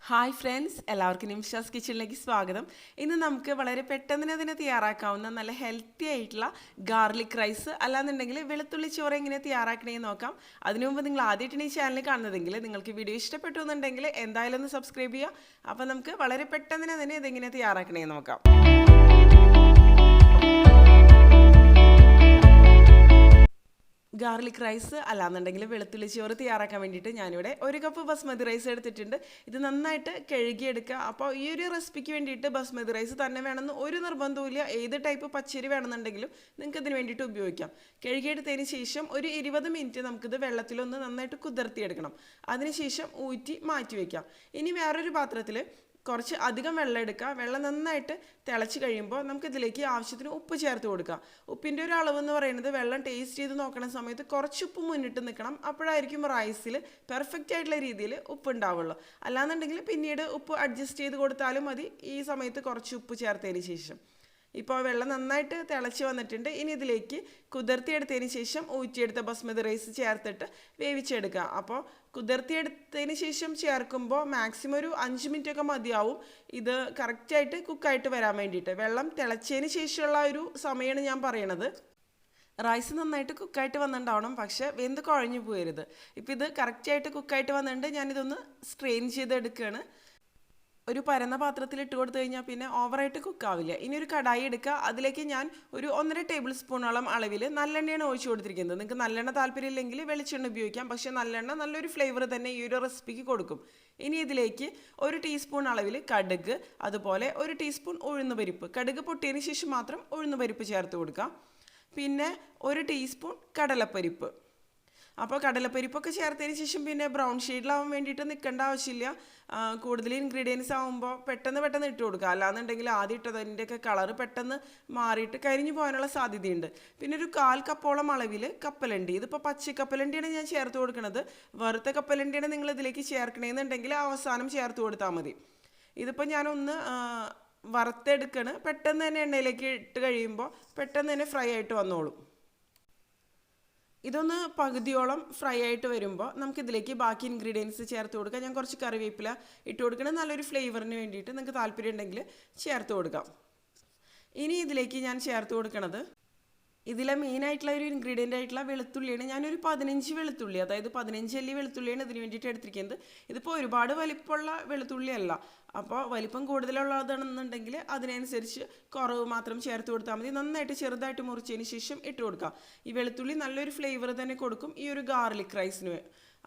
Hi friends, എല്ലാവർക്കും നിംഷാസ് കിച്ചണിലേക്ക് സ്വാഗതം. ഇന്ന് നമുക്ക് വളരെ പെട്ടെന്ന് അതിനെ തയ്യാറാക്കാവുന്ന നല്ല ഹെൽത്തി ആയിട്ടുള്ള ഗാർലിക് റൈസ് അല്ലാന്നുണ്ടെങ്കിൽ വെളുത്തുള്ളി ചോറ് എങ്ങനെ തയ്യാറാക്കണമെന്ന് നോക്കാം. അതിനു മുമ്പ് നിങ്ങൾ ആദ്യമായിട്ടാണ് ഈ ചാനൽ കാണുന്നതെങ്കിൽ നിങ്ങൾക്ക് വീഡിയോ ഇഷ്ടപ്പെട്ടു എന്നുണ്ടെങ്കിൽ എന്തായാലും ഒന്ന് സബ്സ്ക്രൈബ് ചെയ്യുക. അപ്പോൾ നമുക്ക് വളരെ പെട്ടെന്ന് തന്നെ ഇതെങ്ങനെ തയ്യാറാക്കണമെന്ന് നോക്കാം. ഗാർലിക് റൈസ് അല്ലാന്നുണ്ടെങ്കിൽ വെളുത്തുള്ളി ചോറ് തയ്യാറാക്കാൻ വേണ്ടിയിട്ട് ഞാനിവിടെ 1 കപ്പ് ബസ്മതി റൈസ് എടുത്തിട്ടുണ്ട്. ഇത് നന്നായിട്ട് കഴുകിയെടുക്കുക. അപ്പോൾ ഈ ഒരു റെസിപ്പിക്ക് വേണ്ടിയിട്ട് ബസ്മതി റൈസ് തന്നെ വേണമെന്ന് ഒരു നിർബന്ധവുമില്ല. ഏത് ടൈപ്പ് പച്ചരി വേണമെന്നുണ്ടെങ്കിലും നിങ്ങൾക്ക് ഇതിന് വേണ്ടിയിട്ട് ഉപയോഗിക്കാം. കഴുകിയെടുത്തതിന് ശേഷം ഒരു 20 മിനിറ്റ് നമുക്കിത് വെള്ളത്തിലൊന്ന് നന്നായിട്ട് കുതിർത്തിയെടുക്കണം. അതിനുശേഷം ഊറ്റി മാറ്റി വയ്ക്കാം. ഇനി വേറൊരു പാത്രത്തിൽ കുറച്ച് അധികം വെള്ളം എടുക്കുക. വെള്ളം നന്നായിട്ട് തിളച്ച് കഴിയുമ്പോൾ നമുക്കിതിലേക്ക് ആവശ്യത്തിന് ഉപ്പ് ചേർത്ത് കൊടുക്കുക. ഉപ്പിൻ്റെ ഒരു അളവെന്ന് പറയുന്നത് വെള്ളം ടേസ്റ്റ് ചെയ്ത് നോക്കുന്ന സമയത്ത് കുറച്ച് ഉപ്പ് മുന്നിട്ട് നിൽക്കണം. അപ്പോഴായിരിക്കും റൈസിൽ പെർഫെക്റ്റ് ആയിട്ടുള്ള രീതിയിൽ ഉപ്പ് ഉണ്ടാവുള്ളൂ. അല്ലാന്നുണ്ടെങ്കിൽ പിന്നീട് ഉപ്പ് അഡ്ജസ്റ്റ് ചെയ്ത് കൊടുത്താലും മതി. ഈ സമയത്ത് കുറച്ച് ഉപ്പ് ചേർത്തതിന് ശേഷം ഇപ്പോൾ വെള്ളം നന്നായിട്ട് തിളച്ച് വന്നിട്ടുണ്ട്. ഇനി ഇതിലേക്ക് കുതിർത്തിയെടുത്തതിന് ശേഷം ഊറ്റിയെടുത്ത ബസ്മതി റൈസ് ചേർത്തിട്ട് വേവിച്ചെടുക്കുക. അപ്പോൾ കുതിർത്തിയെടുത്തതിന് ശേഷം ചേർക്കുമ്പോൾ മാക്സിമം ഒരു 5 മിനിറ്റൊക്കെ മതിയാവും ഇത് കറക്റ്റായിട്ട് കുക്കായിട്ട് വരാൻ വേണ്ടിയിട്ട്. വെള്ളം തിളച്ചതിന് ശേഷമുള്ള ഒരു സമയമാണ് ഞാൻ പറയണത്. റൈസ് നന്നായിട്ട് കുക്കായിട്ട് വന്നിട്ടുണ്ടാവണം, പക്ഷേ വെന്ത് കുഴഞ്ഞു പോയരുത്. ഇപ്പോൾ ഇത് കറക്റ്റായിട്ട് കുക്കായിട്ട് വന്നിട്ടുണ്ട്. ഞാനിതൊന്ന് സ്ട്രെയിൻ ചെയ്തെടുക്കുകയാണ്. ഒരു പരന്ന പാത്രത്തിൽ ഇട്ട് കൊടുത്തു കഴിഞ്ഞാൽ പിന്നെ ഓവറായിട്ട് കുക്കാവില്ല. ഇനി ഒരു കടായി എടുക്കുക. അതിലേക്ക് ഞാൻ ഒരു 1.5 ടേബിൾ സ്പൂണോളം അളവിൽ നല്ലെണ്ണയാണ് ഒഴിച്ചു കൊടുത്തിരിക്കുന്നത്. നിങ്ങൾക്ക് നല്ലെണ്ണ താല്പര്യമില്ലെങ്കിൽ വെളിച്ചെണ്ണ ഉപയോഗിക്കാം. പക്ഷേ നല്ലെണ്ണ നല്ലൊരു ഫ്ലേവർ തന്നെ ഈ ഒരു റെസിപ്പിക്ക് കൊടുക്കും. ഇനി ഇതിലേക്ക് 1 ടീസ്പൂൺ അളവിൽ കടുക്, അതുപോലെ 1 ടീസ്പൂൺ ഉഴുന്നുപരിപ്പ്. കടുക് പൊട്ടിയതിന് ശേഷം മാത്രം ഉഴുന്നുപരിപ്പ് ചേർത്ത് കൊടുക്കാം. പിന്നെ 1 ടീസ്പൂൺ കടലപ്പരിപ്പ്. അപ്പോൾ കടലപ്പരിപ്പൊക്കെ ചേർത്തതിന് ശേഷം പിന്നെ ബ്രൗൺ ഷെയ്ഡിലാവാൻ വേണ്ടിയിട്ട് നിൽക്കേണ്ട ആവശ്യമില്ല. കൂടുതൽ ഇൻഗ്രീഡിയൻസ് ആകുമ്പോൾ പെട്ടെന്ന് ഇട്ട് കൊടുക്കുക. അല്ലാന്നുണ്ടെങ്കിൽ ആദ്യം ഇട്ടതിൻ്റെയൊക്കെ കളറ് പെട്ടെന്ന് മാറിയിട്ട് കരിഞ്ഞു പോകാനുള്ള സാധ്യതയുണ്ട്. പിന്നെ ഒരു 1/4 കപ്പോളം അളവിൽ കപ്പലണ്ടി. ഇതിപ്പോൾ പച്ച കപ്പലണ്ടിയാണ് ഞാൻ ചേർത്ത് കൊടുക്കുന്നത്. വറുത്ത കപ്പലണ്ടിയാണ് നിങ്ങൾ ഇതിലേക്ക് ചേർക്കണമെന്നുണ്ടെങ്കിൽ അവസാനം ചേർത്ത് കൊടുത്താൽ മതി. ഇതിപ്പോൾ ഞാനൊന്ന് വറുത്തെടുക്കണ്. പെട്ടെന്ന് തന്നെ എണ്ണയിലേക്ക് ഇട്ട് കഴിയുമ്പോൾ പെട്ടെന്ന് തന്നെ ഫ്രൈ ആയിട്ട് വന്നോളും. ഇതൊന്ന് പകുതിയോളം ഫ്രൈ ആയിട്ട് വരുമ്പോൾ നമുക്കിതിലേക്ക് ബാക്കി ഇൻഗ്രീഡിയൻസ് ചേർത്ത് കൊടുക്കാം. ഞാൻ കുറച്ച് കറിവേപ്പില ഇട്ട് കൊടുക്കണം, നല്ലൊരു ഫ്ലേവറിന് വേണ്ടിയിട്ട്. നിങ്ങൾക്ക് താല്പര്യം ഉണ്ടെങ്കിൽ ചേർത്ത് കൊടുക്കാം. ഇനി ഇതിലേക്ക് ഞാൻ ചേർത്ത് കൊടുക്കണത് ഇതിലെ മെയിനായിട്ടുള്ള ഒരു ഇൻഗ്രീഡിയൻ്റ് ആയിട്ടുള്ള വെളുത്തുള്ളിയാണ്. ഞാനൊരു 15 വെളുത്തുള്ളി, അതായത് 15 അല്ലി വെളുത്തുള്ളിയാണ് ഇതിന് വേണ്ടിയിട്ട് എടുത്തിരിക്കുന്നത്. ഇതിപ്പോൾ ഒരുപാട് വലിപ്പമുള്ള വെളുത്തുള്ളി അല്ല. അപ്പോൾ വലിപ്പം കൂടുതലുള്ളതാണെന്നുണ്ടെങ്കിൽ അതിനനുസരിച്ച് കുറവ് മാത്രം ചേർത്ത് കൊടുത്താൽ മതി. നന്നായിട്ട് ചെറുതായിട്ട് മുറിച്ചതിന് ശേഷം ഇട്ട് കൊടുക്കാം. ഈ വെളുത്തുള്ളി നല്ലൊരു ഫ്ലേവർ തന്നെ കൊടുക്കും ഈ ഒരു ഗാർലിക് റൈസിന്.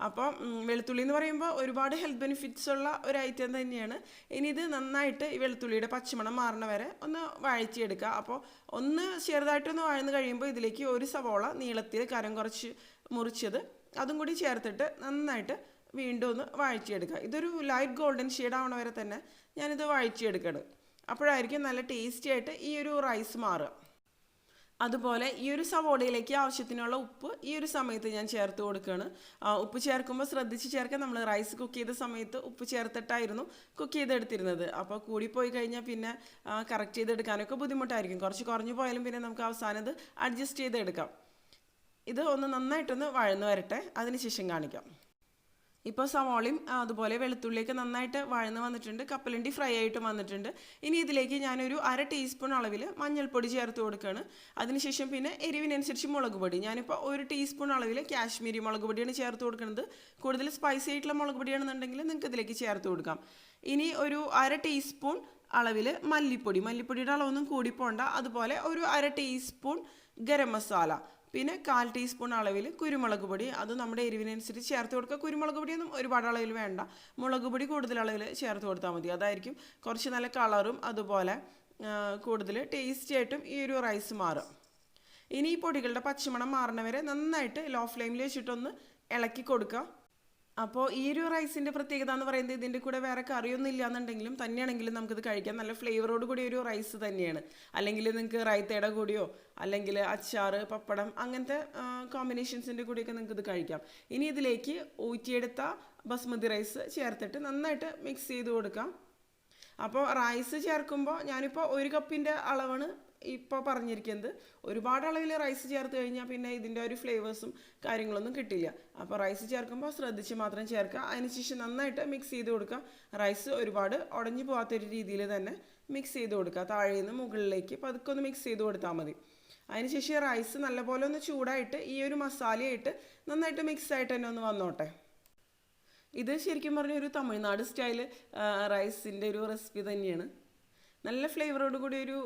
അപ്പോൾ വെളുത്തുള്ളി എന്ന് പറയുമ്പോൾ ഒരുപാട് ഹെൽത്ത് ബെനിഫിറ്റ്സ് ഉള്ള ഒരു ഐറ്റം തന്നെയാണ്. ഇനി ഇത് നന്നായിട്ട് ഈ വെളുത്തുള്ളിയുടെ പച്ചമണം മാറണ വരെ ഒന്ന് വഴറ്റിയെടുക്കുക. അപ്പോൾ ഒന്ന് ചെറുതായിട്ടൊന്ന് വഴന്ന് കഴിയുമ്പോൾ ഇതിലേക്ക് 1 സവോള നീളത്തിൽ കനം കുറച്ച് മുറിച്ചത് അതും കൂടി ചേർത്തിട്ട് നന്നായിട്ട് വീണ്ടും ഒന്ന് വഴറ്റിയെടുക്കുക. ഇതൊരു ലൈറ്റ് ഗോൾഡൻ ഷെയ്ഡ് ആവണ വരെ തന്നെ ഞാനിത് വഴറ്റിയെടുക്കണം. അപ്പോഴായിരിക്കും നല്ല ടേസ്റ്റി ആയിട്ട് ഈ ഒരു റൈസ് മാറുക. അതുപോലെ ഈ ഒരു സവോളയിലേക്ക് ആവശ്യത്തിനുള്ള ഉപ്പ് ഈ ഒരു സമയത്ത് ഞാൻ ചേർത്ത് കൊടുക്കുകയാണ്. ഉപ്പ് ചേർക്കുമ്പോൾ ശ്രദ്ധിച്ച് ചേർക്കാൻ. നമ്മൾ റൈസ് കുക്ക് ചെയ്ത സമയത്ത് ഉപ്പ് ചേർത്തിട്ടായിരുന്നു കുക്ക് ചെയ്തെടുത്തിരുന്നത്. അപ്പോൾ കൂടിപ്പോയി കഴിഞ്ഞാൽ പിന്നെ കറക്റ്റ് ചെയ്തെടുക്കാനൊക്കെ ബുദ്ധിമുട്ടായിരിക്കും. കുറച്ച് കുറഞ്ഞു പോയാലും പിന്നെ നമുക്ക് അവസാനം ഇത് അഡ്ജസ്റ്റ് ചെയ്തെടുക്കാം. ഇത് ഒന്ന് നന്നായിട്ടൊന്ന് വഴന്ന് വരട്ടെ, അതിനുശേഷം കാണിക്കാം. ഇപ്പോൾ സവോളയും അതുപോലെ വെളുത്തുള്ളിയൊക്കെ നന്നായിട്ട് വഴന്ന് വന്നിട്ടുണ്ട്. കപ്പലണ്ടി ഫ്രൈ ആയിട്ട് വന്നിട്ടുണ്ട്. ഇനി ഇതിലേക്ക് ഞാനൊരു 1/2 ടീസ്പൂൺ അളവിൽ മഞ്ഞൾപ്പൊടി ചേർത്ത് കൊടുക്കുകയാണ്. അതിനുശേഷം പിന്നെ എരിവിനനുസരിച്ച് മുളക് പൊടി. ഞാനിപ്പോൾ 1 ടീസ്പൂൺ അളവിൽ കാശ്മീരി മുളക് പൊടിയാണ് ചേർത്ത് കൊടുക്കുന്നത്. കൂടുതൽ സ്പൈസി ആയിട്ടുള്ള മുളക് പൊടിയാണെന്നുണ്ടെങ്കിൽ നിങ്ങൾക്ക് ഇതിലേക്ക് ചേർത്ത് കൊടുക്കാം. ഇനി ഒരു 1/2 ടീസ്പൂൺ അളവിൽ മല്ലിപ്പൊടി. മല്ലിപ്പൊടിയുടെ അളവൊന്നും കൂടിപ്പോണ്ട. അതുപോലെ ഒരു 1/2 ടീസ്പൂൺ ഗരം മസാല. പിന്നെ 1/4 ടീസ്പൂൺ അളവിൽ കുരുമുളക് പൊടി. അത് നമ്മുടെ എരിവിനനുസരിച്ച് ചേർത്ത് കൊടുക്കുക. കുരുമുളക് പൊടിയൊന്നും ഒരുപാട് അളവിൽ വേണ്ട. മുളക് പൊടി കൂടുതൽ അളവിൽ ചേർത്ത് കൊടുത്താൽ മതി. അതായിരിക്കും കുറച്ച് നല്ല കളറും അതുപോലെ കൂടുതൽ ടേസ്റ്റി ആയിട്ടും ഈ ഒരു റൈസ് മാറും. ഇനി ഈ പൊടികളുടെ പച്ചമണം മാറണവരെ നന്നായിട്ട് ലോ ഫ്ലെയിമിൽ വെച്ചിട്ടൊന്ന് ഇളക്കി കൊടുക്കുക. അപ്പോൾ ഈ ഒരു റൈസിൻ്റെ പ്രത്യേകത എന്ന് പറയുന്നത് ഇതിൻ്റെ കൂടെ വേറെ കറിയൊന്നും ഇല്ലയെന്നുണ്ടെങ്കിലും തന്നെയാണെങ്കിലും നമുക്കിത് കഴിക്കാം. നല്ല ഫ്ലേവറോട് കൂടി ഒരു റൈസ് തന്നെയാണ്. അല്ലെങ്കിൽ നിങ്ങൾക്ക് റൈത്തയുടെ കൂടിയോ അല്ലെങ്കിൽ അച്ചാർ, പപ്പടം അങ്ങനത്തെ കോമ്പിനേഷൻസിൻ്റെ കൂടിയൊക്കെ നിങ്ങൾക്ക് ഇത് കഴിക്കാം. ഇനി ഇതിലേക്ക് ഊറ്റിയെടുത്ത ബസ്മതി റൈസ് ചേർത്തിട്ട് നന്നായിട്ട് മിക്സ് ചെയ്ത് കൊടുക്കാം. അപ്പോൾ റൈസ് ചേർക്കുമ്പോൾ ഞാനിപ്പോൾ 1 കപ്പിൻ്റെ അളവാണ് ഇപ്പോൾ പറഞ്ഞിരിക്കുന്നത്. ഒരുപാട് അളവിൽ റൈസ് ചേർത്ത് കഴിഞ്ഞാൽ പിന്നെ ഇതിൻ്റെ ഒരു ഫ്ലേവേഴ്സും കാര്യങ്ങളൊന്നും കിട്ടില്ല. അപ്പോൾ റൈസ് ചേർക്കുമ്പോൾ ശ്രദ്ധിച്ച് മാത്രം ചേർക്കുക. അതിനുശേഷം നന്നായിട്ട് മിക്സ് ചെയ്ത് കൊടുക്കുക. റൈസ് ഒരുപാട് ഉടഞ്ഞു പോകാത്തൊരു രീതിയിൽ തന്നെ മിക്സ് ചെയ്ത് കൊടുക്കുക. താഴെ നിന്ന് മുകളിലേക്ക് പതുക്കെ ഒന്ന് മിക്സ് ചെയ്ത് കൊടുത്താൽ മതി. അതിനുശേഷം റൈസ് നല്ലപോലെ ഒന്ന് ചൂടായിട്ട് ഈ ഒരു മസാലയായിട്ട് നന്നായിട്ട് മിക്സ് ആയിട്ട് തന്നെ ഒന്ന് വന്നോട്ടെ. ഇത് ശരിക്കും പറഞ്ഞ ഒരു തമിഴ്നാട് സ്റ്റൈൽ റൈസിൻ്റെ ഒരു റെസിപ്പി തന്നെയാണ്. നല്ല ഫ്ലേവറോട് കൂടി ഒരു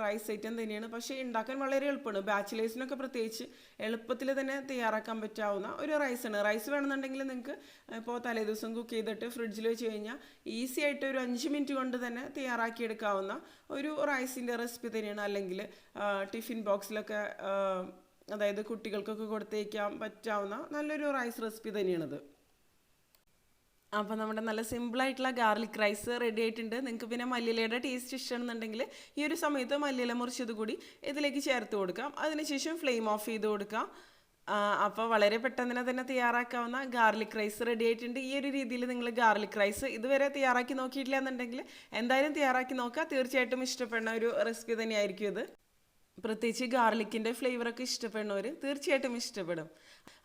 റൈസ് ഐറ്റം തന്നെയാണ്. പക്ഷേ ഉണ്ടാക്കാൻ വളരെ എളുപ്പമാണ്. ബാച്ചിലേഴ്സിനൊക്കെ പ്രത്യേകിച്ച് എളുപ്പത്തിൽ തന്നെ തയ്യാറാക്കാൻ പറ്റാവുന്ന ഒരു റൈസാണ്. റൈസ് വേണമെന്നുണ്ടെങ്കിൽ നിങ്ങൾക്ക് ഇപ്പോൾ തലേദിവസം കുക്ക് ചെയ്തിട്ട് ഫ്രിഡ്ജിൽ വെച്ച് കഴിഞ്ഞാൽ ഈസി ആയിട്ട് ഒരു 5 മിനിറ്റ് കൊണ്ട് തന്നെ തയ്യാറാക്കിയെടുക്കാവുന്ന ഒരു റൈസിൻ്റെ റെസിപ്പി തന്നെയാണ്. അല്ലെങ്കിൽ ടിഫിൻ ബോക്സിലൊക്കെ അതായത് കുട്ടികൾക്കൊക്കെ കൊടുത്തേക്കാൻ പറ്റാവുന്ന നല്ലൊരു റൈസ് റെസിപ്പി തന്നെയാണിത്. അപ്പോൾ നമ്മുടെ നല്ല സിമ്പിളായിട്ടുള്ള ഗാർലിക് റൈസ് റെഡി ആയിട്ടുണ്ട്. നിങ്ങൾക്ക് പിന്നെ മല്ലിയിലയുടെ ടേസ്റ്റ് ഇഷ്ടമാണെന്നുണ്ടെങ്കിൽ ഈ ഒരു സമയത്ത് മല്ലിയില മുറിച്ചത് കൂടി ഇതിലേക്ക് ചേർത്ത് കൊടുക്കാം. അതിനുശേഷം ഫ്ലെയിം ഓഫ് ചെയ്ത് കൊടുക്കാം. അപ്പോൾ വളരെ പെട്ടെന്ന് തന്നെ തയ്യാറാക്കാവുന്ന ഗാർലിക് റൈസ് റെഡി ആയിട്ടുണ്ട്. ഈ ഒരു രീതിയിൽ നിങ്ങൾ ഗാർലിക് റൈസ് ഇതുവരെ തയ്യാറാക്കി നോക്കിയിട്ടില്ല എന്നുണ്ടെങ്കിൽ എന്തായാലും തയ്യാറാക്കി നോക്കുക. തീർച്ചയായിട്ടും ഇഷ്ടപ്പെടുന്ന ഒരു റെസിപ്പി തന്നെയായിരിക്കും ഇത്. പ്രത്യേകിച്ച് ഗാർലിക്കിൻ്റെ ഫ്ലേവറൊക്കെ ഇഷ്ടപ്പെടുന്നവർ തീർച്ചയായിട്ടും ഇഷ്ടപ്പെടും.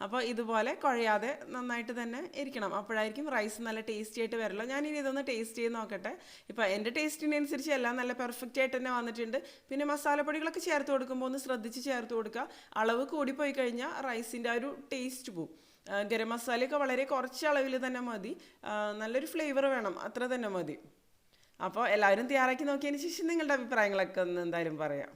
അപ്പോൾ ഇതുപോലെ കുഴയാതെ നന്നായിട്ട് തന്നെ ഇരിക്കണം. അപ്പോഴായിരിക്കും റൈസ് നല്ല ടേസ്റ്റി ആയിട്ട് വരുള്ളൂ. ഞാനിനി ഇതൊന്ന് ടേസ്റ്റ് ചെയ്ത് നോക്കട്ടെ. ഇപ്പോൾ എൻ്റെ ടേസ്റ്റിനനുസരിച്ച് എല്ലാം നല്ല പെർഫെക്റ്റ് ആയിട്ട് തന്നെ വന്നിട്ടുണ്ട്. പിന്നെ മസാലപ്പൊടികളൊക്കെ ചേർത്ത് കൊടുക്കുമ്പോൾ ഒന്ന് ശ്രദ്ധിച്ച് ചേർത്ത് കൊടുക്കുക. അളവ് കൂടിപ്പോയി കഴിഞ്ഞാൽ റൈസിൻ്റെ ആ ഒരു ടേസ്റ്റ് പോവും. ഗരം മസാലയൊക്കെ വളരെ കുറച്ച് അളവിൽ തന്നെ മതി. നല്ലൊരു ഫ്ലേവർ വേണം, അത്ര തന്നെ മതി. അപ്പോൾ എല്ലാവരും തയ്യാറാക്കി നോക്കിയതിന് ശേഷം നിങ്ങളുടെ അഭിപ്രായങ്ങളൊക്കെ ഒന്ന് എന്തായാലും പറയാം.